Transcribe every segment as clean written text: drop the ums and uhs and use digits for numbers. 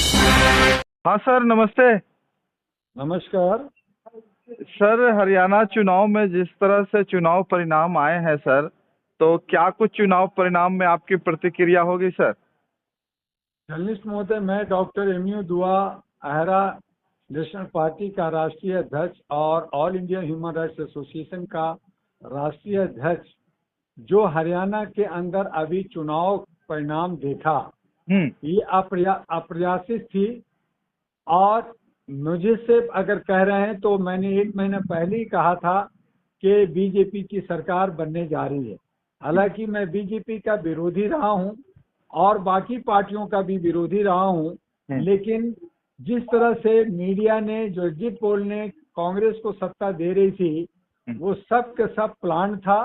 हाँ सर, नमस्ते। नमस्कार। सर, हरियाणा चुनाव में जिस तरह से चुनाव परिणाम आए हैं सर, तो क्या कुछ चुनाव परिणाम में आपकी प्रतिक्रिया होगी सर? जर्नलिस्ट महोदय, मैं डॉक्टर एमयू दुआ आहरा नेशनल पार्टी का राष्ट्रीय अध्यक्ष और all India human rights association का राष्ट्रीय अध्यक्ष, जो हरियाणा के अंदर अभी चुनाव परिणाम देखा, ये अप्रत्याशित थी। और मुझे से अगर कह रहे हैं तो मैंने 1 महीना पहले ही कहा था कि बीजेपी की सरकार बनने जा रही है। हालांकि मैं बीजेपी का विरोधी रहा हूं और बाकी पार्टियों का भी विरोधी रहा हूं, लेकिन जिस तरह से मीडिया ने, जो एग्जिट पोल ने कांग्रेस को सत्ता दे रही थी, वो सब के सब प्लान था।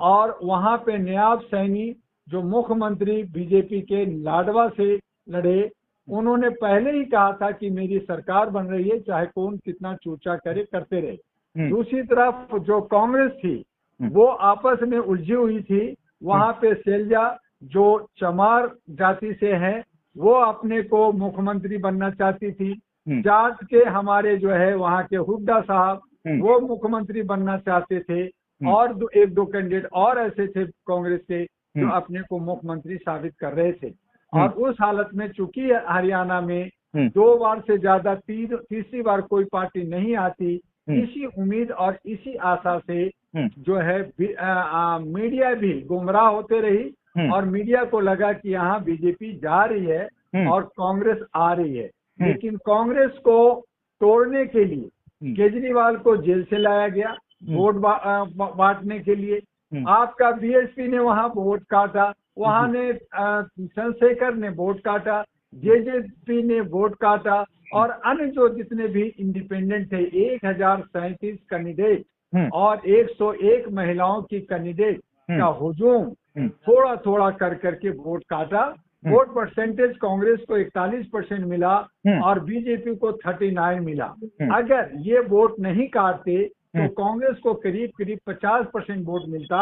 और वहां पे नयाब सैनी, जो मुख्यमंत्री बीजेपी के लाडवा से लड़े, उन्होंने पहले ही कहा था कि मेरी सरकार बन रही है, चाहे कौन कितना चूचा करे, करते रहे। दूसरी तरफ जो कांग्रेस थी, वो आपस में उलझी हुई थी। वहां पे शैलजा, जो चमार जाति से हैं, वो अपने को मुख्यमंत्री बनना चाहती थी। जाट के हमारे जो है वहां के हुड्डा साहब, वो मुख्यमंत्री बनना चाहते थे। और एक दो कैंडिडेट और ऐसे थे कांग्रेस के, जो अपने को मुख्यमंत्री साबित कर रहे थे। और उस हालत में चूंकि हरियाणा में 2 बार से ज्यादा तीसरी बार कोई पार्टी नहीं आती, इसी उम्मीद और इसी आशा से जो है मीडिया भी गुमराह होते रही। और मीडिया को लगा कि यहाँ बीजेपी जा रही है और कांग्रेस आ रही है। लेकिन कांग्रेस को तोड़ने के लिए केजरीवाल को जेल से लाया गया, वोट बांटने के लिए। आपका बीएसपी ने वहां वोट काटा, वहां ने चंद्रशेखर ने वोट काटा, जेजेपी ने वोट काटा, और अन्य जो जितने भी इंडिपेंडेंट थे, 1037 कैंडिडेट और 101 महिलाओं की कैंडिडेट का हुजूम थोड़ा थोड़ा कर करके वोट काटा। वोट परसेंटेज कांग्रेस को 41% मिला और बीजेपी को 39 मिला। अगर ये वोट नहीं काटते तो कांग्रेस को करीब करीब 50% वोट मिलता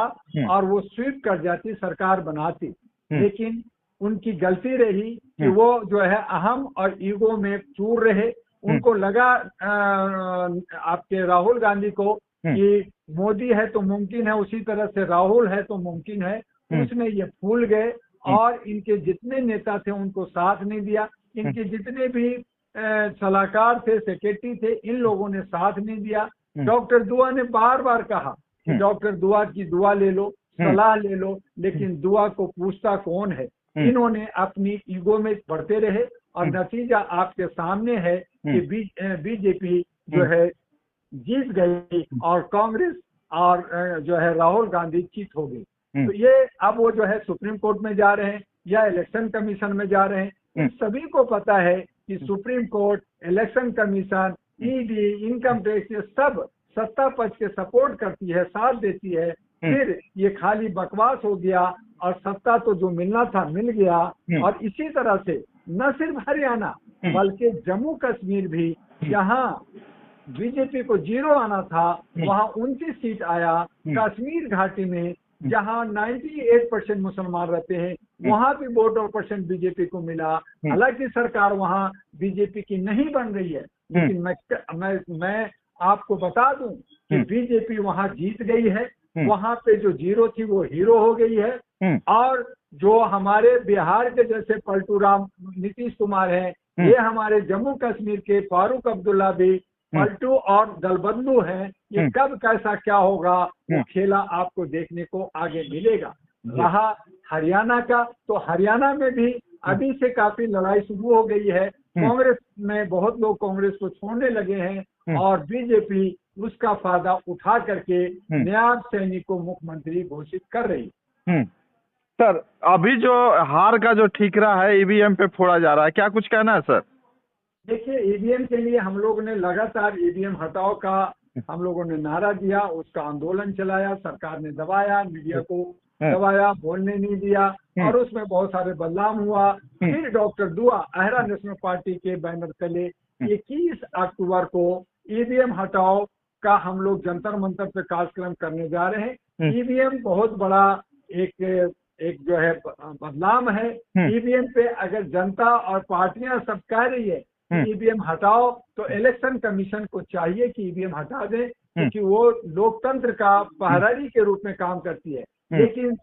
और वो स्वीप कर जाती, सरकार बनाती। लेकिन उनकी गलती रही कि वो जो है अहम और ईगो में चूर रहे। उनको लगा आपके राहुल गांधी को कि मोदी है तो मुमकिन है, उसी तरह से राहुल है तो मुमकिन है। उसमें ये फूल गए और इनके जितने नेता थे उनको साथ नहीं दिया। इनके जितने भी सलाहकार थे, सेक्रेटरी थे, इन लोगों ने साथ नहीं दिया। डॉक्टर दुआ ने बार बार कहा कि डॉक्टर दुआ की दुआ ले लो, सलाह ले लो, लेकिन दुआ को पूछता कौन है। इन्होंने अपनी ईगो में बढ़ते रहे और नतीजा आपके सामने है कि बीजेपी जो है जीत गई और कांग्रेस और जो है राहुल गांधी जीत हो गई। तो ये अब वो जो है सुप्रीम कोर्ट में जा रहे हैं या इलेक्शन कमीशन में जा रहे हैं। सभी को पता है कि supreme court, election commission, ED, income tax, ये सब सत्ता पक्ष के सपोर्ट करती है, साथ देती है। फिर ये खाली बकवास हो गया और सत्ता तो जो मिलना था मिल गया। और इसी तरह से न सिर्फ हरियाणा बल्कि जम्मू कश्मीर भी, जहां बीजेपी को 0 आना था, वहां 29 सीट आया। कश्मीर घाटी में जहां 98% मुसलमान रहते हैं, वहां भी वोट और परसेंट बीजेपी को मिला। हालांकि सरकार वहां बीजेपी की नहीं बन रही है, लेकिन मैं आपको बता दूं कि बीजेपी वहां जीत गई है। वहां पे जो 0 थी वो हीरो हो गई है। और जो हमारे बिहार के जैसे पलटू राम, नीतीश कुमार हैं, ये हमारे जम्मू कश्मीर के फारूक अब्दुल्ला भी पलटू और दलबंधु हैं। ये कब कैसा क्या होगा, वो खेला आपको देखने को आगे मिलेगा। रहा हरियाणा का, तो हरियाणा में भी अभी से काफी लड़ाई शुरू हो गई है। कांग्रेस में बहुत लोग कांग्रेस को छोड़ने लगे हैं और बीजेपी उसका फायदा उठा करके नयाब सैनी को मुख्यमंत्री घोषित कर रही। सर, अभी जो हार का जो ठीकरा है ईवीएम पे फोड़ा जा रहा है, क्या कुछ कहना है सर? देखिए, ईवीएम के लिए हम लोगों ने लगातार ईवीएम हटाओ का हम लोगों ने नारा दिया, उसका आंदोलन चलाया, सरकार ने दबाया, मीडिया को दबाया, बोलने नहीं दिया और उसमें बहुत सारे बदलाव हुआ। फिर डॉक्टर दुआ आहरा नेशनल पार्टी के बैनर तले 21 अक्टूबर को ईवीएम हटाओ का हम लोग जंतर मंतर पे कार्यक्रम करने जा रहे हैं। ईवीएम बहुत बड़ा एक एक जो है बदलाव है ईवीएम पे। अगर जनता और पार्टियां सब कह रही है कि ईवीएम हटाओ, तो इलेक्शन कमीशन को चाहिए कि ईवीएम हटा दें, क्योंकि वो लोकतंत्र का पहरारी के रूप में काम करती है। लेकिन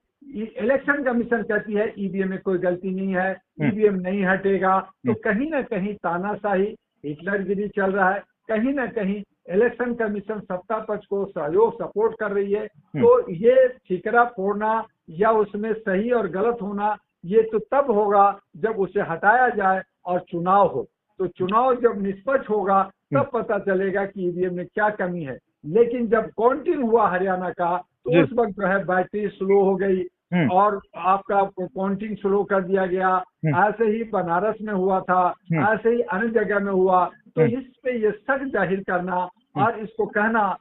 इलेक्शन कमीशन कहती है ईवीएम में कोई गलती नहीं है, ईवीएम नहीं हटेगा। तो कहीं ना कहीं तानाशाही, हिटलरगिरी चल रहा है। कहीं ना कहीं इलेक्शन कमीशन सत्ता पक्ष को सहयोग सपोर्ट कर रही है। तो ये ठिकरा फोड़ना या उसमें सही और गलत होना, ये तो तब होगा जब उसे हटाया जाए और चुनाव हो। तो चुनाव जब निष्पक्ष होगा तब पता चलेगा कि ईवीएम में क्या कमी है। लेकिन जब काउंटिंग हुआ हरियाणा का, तो उस वक्त जो है बैटरी स्लो हो गई और आपका काउंटिंग स्लो कर दिया गया। ऐसे ही बनारस में हुआ था, ऐसे ही अन्य जगह में हुआ। तो इस पे ये शक जाहिर करना और इसको कहना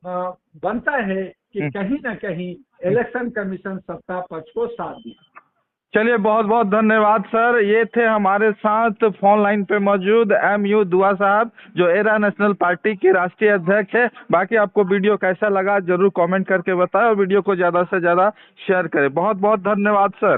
बनता है कि कहीं ना कहीं इलेक्शन कमीशन सत्ता पक्ष को साथ दिया। चलिए, बहुत बहुत धन्यवाद सर। ये थे हमारे साथ फोन लाइन पे मौजूद MU दुआ साहब, जो एरा नेशनल पार्टी के राष्ट्रीय अध्यक्ष है। बाकी आपको वीडियो कैसा लगा जरूर कमेंट करके बताएं और वीडियो को ज्यादा से ज्यादा शेयर करें। बहुत बहुत धन्यवाद सर।